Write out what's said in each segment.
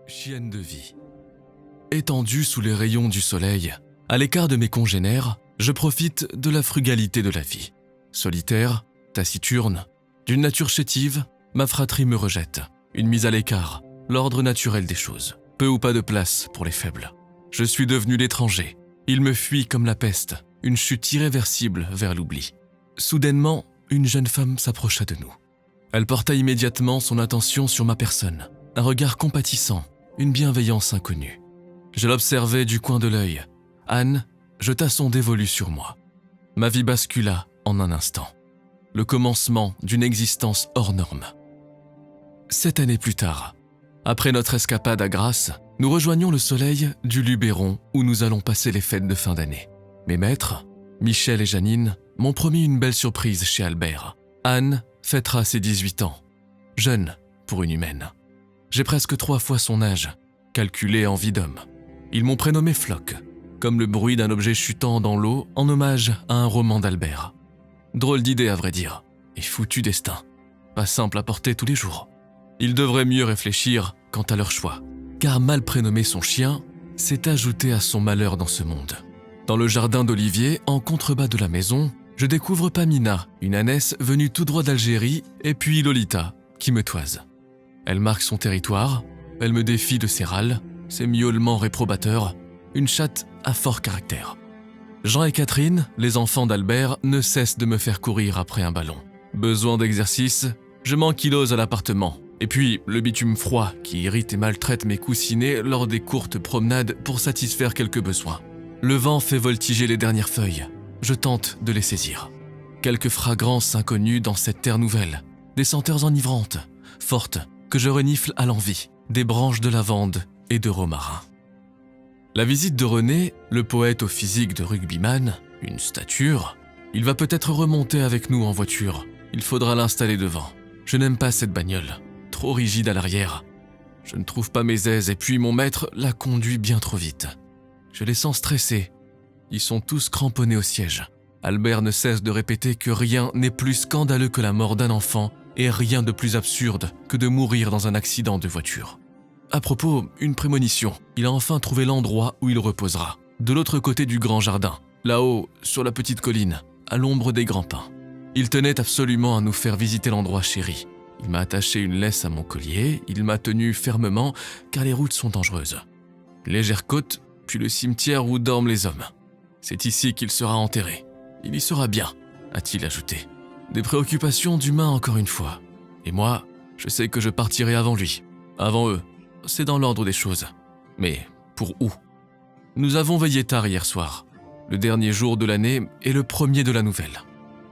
chienne de vie. Étendu sous les rayons du soleil, à l'écart de mes congénères, je profite de la frugalité de la vie. Solitaire, taciturne, d'une nature chétive, ma fratrie me rejette. Une mise à l'écart, l'ordre naturel des choses. Peu ou pas de place pour les faibles. Je suis devenu l'étranger. Il me fuit comme la peste, une chute irréversible vers l'oubli. Soudainement, une jeune femme s'approcha de nous. Elle porta immédiatement son attention sur ma personne, un regard compatissant, une bienveillance inconnue. Je l'observais du coin de l'œil. Anne jeta son dévolu sur moi. Ma vie bascula en un instant. Le commencement d'une existence hors norme. 7 années plus tard, après notre escapade à Grasse, nous rejoignons le soleil du Luberon où nous allons passer les fêtes de fin d'année. Mes maîtres, Michel et Janine, m'ont promis une belle surprise chez Albert. Anne fêtera ses 18 ans, jeune pour une humaine. J'ai presque 3 fois son âge, calculé en vie d'homme. Ils m'ont prénommé Floc, comme le bruit d'un objet chutant dans l'eau en hommage à un roman d'Albert. Drôle d'idée à vrai dire, et foutu destin. Pas simple à porter tous les jours. Ils devraient mieux réfléchir quant à leur choix, car mal prénommer son chien, c'est ajouter à son malheur dans ce monde. Dans le jardin d'Olivier, en contrebas de la maison, je découvre Pamina, une ânesse venue tout droit d'Algérie, et puis Lolita, qui me toise. Elle marque son territoire, elle me défie de ses râles, ses miaulements réprobateurs, une chatte à fort caractère. Jean et Catherine, les enfants d'Albert, ne cessent de me faire courir après un ballon. Besoin d'exercice, je m'ankylose à l'appartement. Et puis, le bitume froid qui irrite et maltraite mes coussinets lors des courtes promenades pour satisfaire quelques besoins. Le vent fait voltiger les dernières feuilles. Je tente de les saisir. Quelques fragrances inconnues dans cette terre nouvelle. Des senteurs enivrantes, fortes, que je renifle à l'envi. Des branches de lavande et de romarin. La visite de René, le poète au physique de rugbyman, une stature, il va peut-être remonter avec nous en voiture. Il faudra l'installer devant. Je n'aime pas cette bagnole. Trop rigide à l'arrière. Je ne trouve pas mes aises et puis mon maître la conduit bien trop vite. Je les sens stressés. Ils sont tous cramponnés au siège. Albert ne cesse de répéter que rien n'est plus scandaleux que la mort d'un enfant et rien de plus absurde que de mourir dans un accident de voiture. À propos, une prémonition. Il a enfin trouvé l'endroit où il reposera. De l'autre côté du grand jardin, là-haut, sur la petite colline, à l'ombre des grands pins. Il tenait absolument à nous faire visiter l'endroit chéri. Il m'a attaché une laisse à mon collier, il m'a tenu fermement, car les routes sont dangereuses. Légère côte, puis le cimetière où dorment les hommes. C'est ici qu'il sera enterré. Il y sera bien, a-t-il ajouté. Des préoccupations d'humain encore une fois. Et moi, je sais que je partirai avant lui, avant eux. C'est dans l'ordre des choses. Mais pour où? Nous avons veillé tard hier soir. Le dernier jour de l'année et le premier de la nouvelle.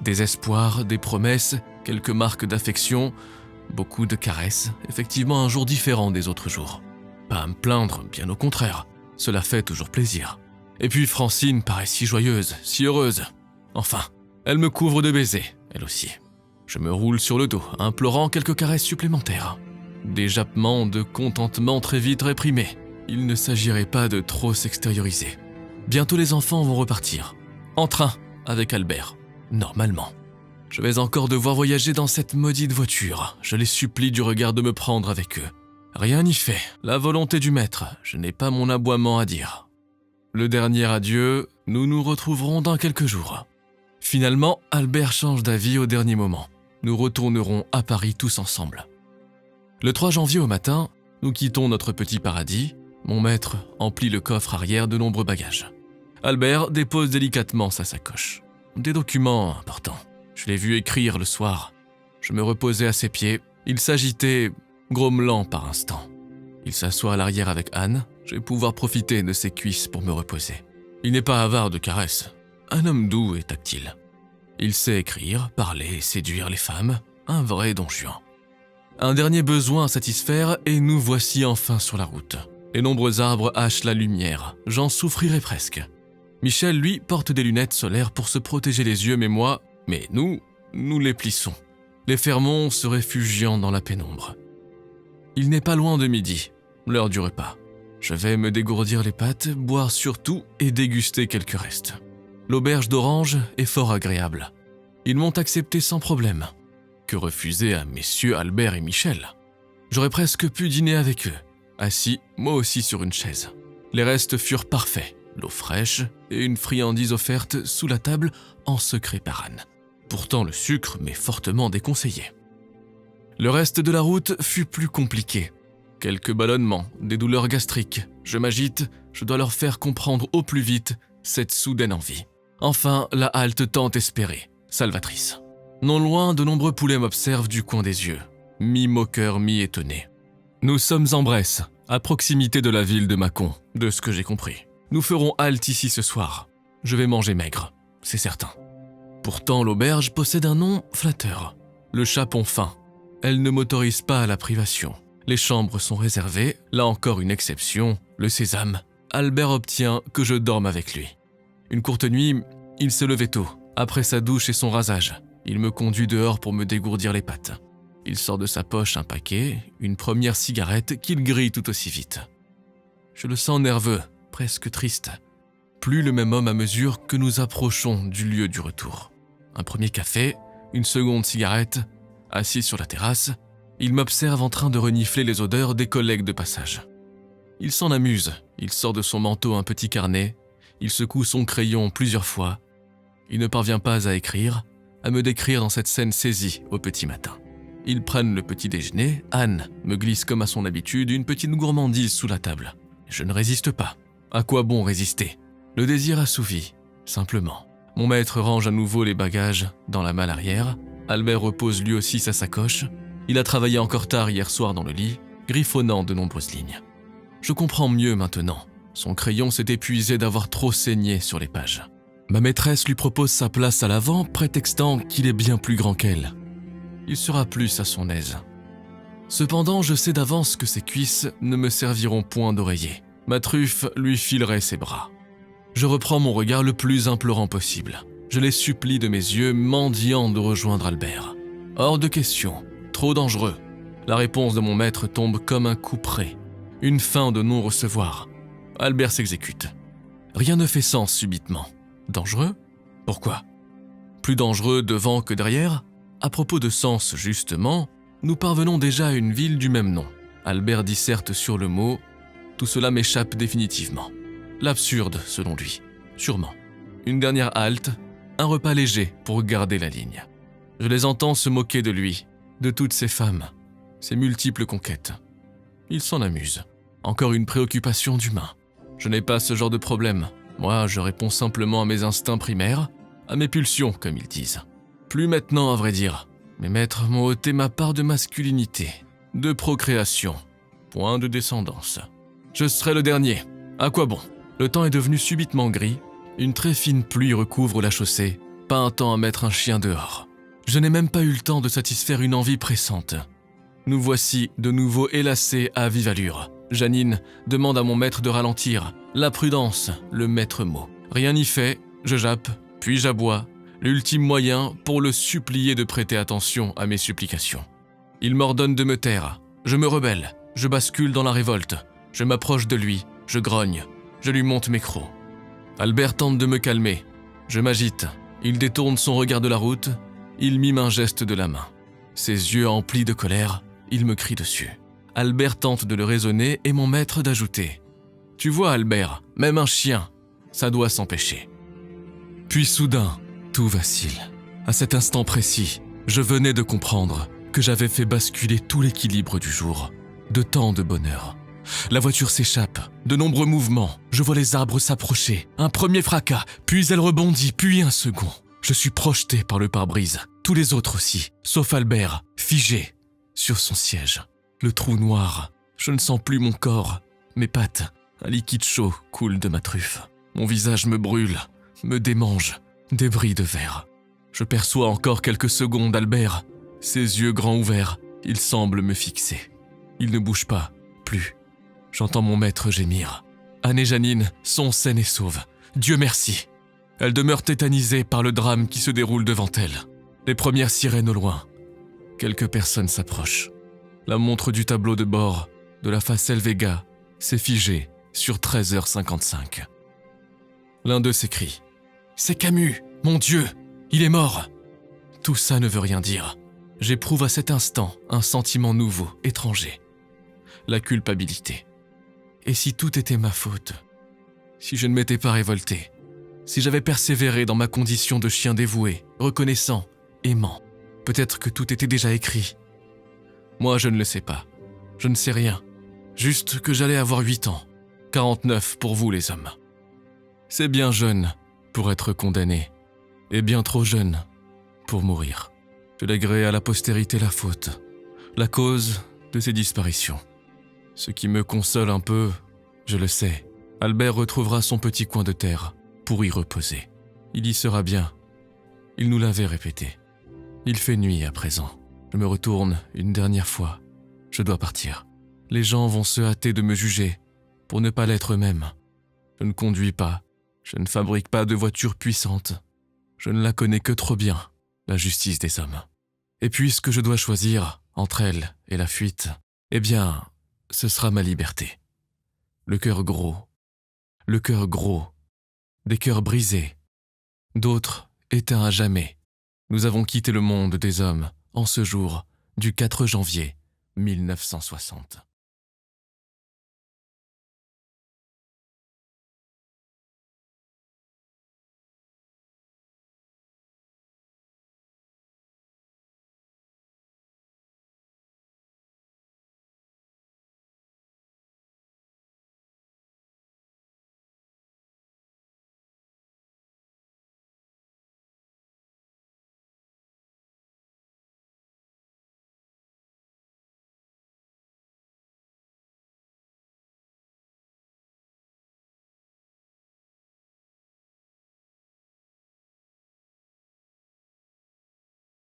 Des espoirs, des promesses, quelques marques d'affection, beaucoup de caresses, effectivement un jour différent des autres jours. Pas à me plaindre, bien au contraire, cela fait toujours plaisir. Et puis Francine paraît si joyeuse, si heureuse. Enfin, elle me couvre de baisers, elle aussi. Je me roule sur le dos, implorant quelques caresses supplémentaires. Des jappements de contentement très vite réprimés. Il ne s'agirait pas de trop s'extérioriser. Bientôt les enfants vont repartir. En train, avec Albert. Normalement. Je vais encore devoir voyager dans cette maudite voiture. Je les supplie du regard de me prendre avec eux. Rien n'y fait. La volonté du maître. Je n'ai pas mon aboiement à dire. Le dernier adieu, nous nous retrouverons dans quelques jours. Finalement, Albert change d'avis au dernier moment. Nous retournerons à Paris tous ensemble. Le 3 janvier au matin, nous quittons notre petit paradis. Mon maître emplit le coffre arrière de nombreux bagages. Albert dépose délicatement sa sacoche. Des documents importants. Je l'ai vu écrire le soir. Je me reposais à ses pieds. Il s'agitait, grommelant par instants. Il s'assoit à l'arrière avec Anne. Je vais pouvoir profiter de ses cuisses pour me reposer. Il n'est pas avare de caresses. Un homme doux et tactile. Il sait écrire, parler et séduire les femmes. Un vrai don Juan. Un dernier besoin à satisfaire et nous voici enfin sur la route. Les nombreux arbres hachent la lumière. J'en souffrirai presque. Michel, lui, porte des lunettes solaires pour se protéger les yeux, mais nous les plissons. Les fermons se réfugiant dans la pénombre. Il n'est pas loin de midi, l'heure du repas. Je vais me dégourdir les pattes, boire surtout et déguster quelques restes. L'auberge d'Orange est fort agréable. Ils m'ont accepté sans problème. Que refuser à messieurs Albert et Michel? J'aurais presque pu dîner avec eux. assis, moi aussi sur une chaise. Les restes furent parfaits, l'eau fraîche et une friandise offerte sous la table en secret par Anne. Pourtant le sucre m'est fortement déconseillé. Le reste de la route fut plus compliqué. Quelques ballonnements, des douleurs gastriques. Je m'agite, je dois leur faire comprendre au plus vite cette soudaine envie. Enfin, la halte tant espérée, salvatrice. Non loin, de nombreux poulets m'observent du coin des yeux, mi-moqueur, mi-étonné. Nous sommes en Bresse, à proximité de la ville de Mâcon, de ce que j'ai compris. Nous ferons halte ici ce soir. Je vais manger maigre, c'est certain. Pourtant, l'auberge possède un nom flatteur. Le Chapon fin. Elle ne m'autorise pas à la privation. Les chambres sont réservées, là encore une exception, le sésame. Albert obtient que je dorme avec lui. Une courte nuit, il se levait tôt, après sa douche et son rasage. Il me conduit dehors pour me dégourdir les pattes. Il sort de sa poche un paquet, une première cigarette qu'il grille tout aussi vite. Je le sens nerveux, presque triste. Plus le même homme à mesure que nous approchons du lieu du retour. Un premier café, une seconde cigarette, assis sur la terrasse, il m'observe en train de renifler les odeurs des collègues de passage. Il s'en amuse, il sort de son manteau un petit carnet, il secoue son crayon plusieurs fois. Il ne parvient pas à écrire, à me décrire dans cette scène saisie au petit matin. Ils prennent le petit déjeuner, Anne me glisse comme à son habitude une petite gourmandise sous la table. Je ne résiste pas. À quoi bon résister? Le désir assouvi, simplement. Mon maître range à nouveau les bagages dans la malle arrière. Albert repose lui aussi sa sacoche. Il a travaillé encore tard hier soir dans le lit, griffonnant de nombreuses lignes. Je comprends mieux maintenant. Son crayon s'est épuisé d'avoir trop saigné sur les pages. Ma maîtresse lui propose sa place à l'avant, prétextant qu'il est bien plus grand qu'elle. Il sera plus à son aise. Cependant, je sais d'avance que ses cuisses ne me serviront point d'oreiller. Ma truffe lui filerait ses bras. Je reprends mon regard le plus implorant possible. Je les supplie de mes yeux, mendiant de rejoindre Albert. Hors de question, trop dangereux. La réponse de mon maître tombe comme un coup près. Une fin de non-recevoir. Albert s'exécute. Rien ne fait sens subitement. Dangereux? Pourquoi? Plus dangereux devant que derrière? À propos de sens, justement, nous parvenons déjà à une ville du même nom. Albert disserte sur le mot. Tout cela m'échappe définitivement. L'absurde, selon lui. Sûrement. Une dernière halte, un repas léger pour garder la ligne. Je les entends se moquer de lui, de toutes ses femmes, ses multiples conquêtes. Il s'en amuse. Encore une préoccupation d'humain. Je n'ai pas ce genre de problème. Moi, je réponds simplement à mes instincts primaires, à mes pulsions, comme ils disent. Plus maintenant, à vrai dire. Mes maîtres m'ont ôté ma part de masculinité, de procréation, point de descendance. Je serai le dernier. À quoi bon? Le temps est devenu subitement gris. Une très fine pluie recouvre la chaussée. Pas un temps à mettre un chien dehors. Je n'ai même pas eu le temps de satisfaire une envie pressante. Nous voici de nouveau élacés à vive allure. Janine demande à mon maître de ralentir. La prudence, le maître mot. Rien n'y fait, je jappe, puis j'aboie. L'ultime moyen pour le supplier de prêter attention à mes supplications. Il m'ordonne de me taire. Je me rebelle. Je bascule dans la révolte. Je m'approche de lui. Je grogne. Je lui monte mes crocs. Albert tente de me calmer. Je m'agite. Il détourne son regard de la route. Il mime un geste de la main. Ses yeux emplis de colère, il me crie dessus. Albert tente de le raisonner et mon maître d'ajouter. « Tu vois, Albert, même un chien, ça doit s'empêcher. » Puis soudain, tout vacille. À cet instant précis, je venais de comprendre que j'avais fait basculer tout l'équilibre du jour. De tant de bonheur. La voiture s'échappe, de nombreux mouvements. Je vois les arbres s'approcher. Un premier fracas, puis elle rebondit, puis un second. Je suis projeté par le pare-brise. Tous les autres aussi, sauf Albert, figé sur son siège. Le trou noir. Je ne sens plus mon corps. Mes pattes. Un liquide chaud coule de ma truffe. Mon visage me brûle, me démange. Débris de verre. Je perçois encore quelques secondes Albert. Ses yeux grands ouverts. Il semble me fixer. Il ne bouge pas. Plus. J'entends mon maître gémir. Anne et Janine sont saines et sauves. Dieu merci. Elles demeurent tétanisées par le drame qui se déroule devant elles. Les premières sirènes au loin. Quelques personnes s'approchent. La montre du tableau de bord de la Facel Vega s'est figée sur 13h55. L'un d'eux s'écrie. « C'est Camus, mon Dieu, il est mort !» Tout ça ne veut rien dire. J'éprouve à cet instant un sentiment nouveau, étranger. La culpabilité. Et si tout était ma faute? Si je ne m'étais pas révolté? Si j'avais persévéré dans ma condition de chien dévoué, reconnaissant, aimant? Peut-être que tout était déjà écrit. Moi, je ne le sais pas. Je ne sais rien. Juste que j'allais avoir 8 ans. 49 pour vous, les hommes. C'est bien jeune pour être condamné, et bien trop jeune pour mourir. Je lèguerai à la postérité la faute, la cause de ces disparitions. Ce qui me console un peu, je le sais, Albert retrouvera son petit coin de terre pour y reposer. Il y sera bien. Il nous l'avait répété. Il fait nuit à présent. Je me retourne une dernière fois. Je dois partir. Les gens vont se hâter de me juger pour ne pas l'être eux-mêmes. Je ne conduis pas. Je ne fabrique pas de voitures puissantes. Je ne la connais que trop bien, la justice des hommes. Et puisque je dois choisir entre elle et la fuite, eh bien, ce sera ma liberté. Le cœur gros, des cœurs brisés, d'autres éteints à jamais. Nous avons quitté le monde des hommes en ce jour du 4 janvier 1960.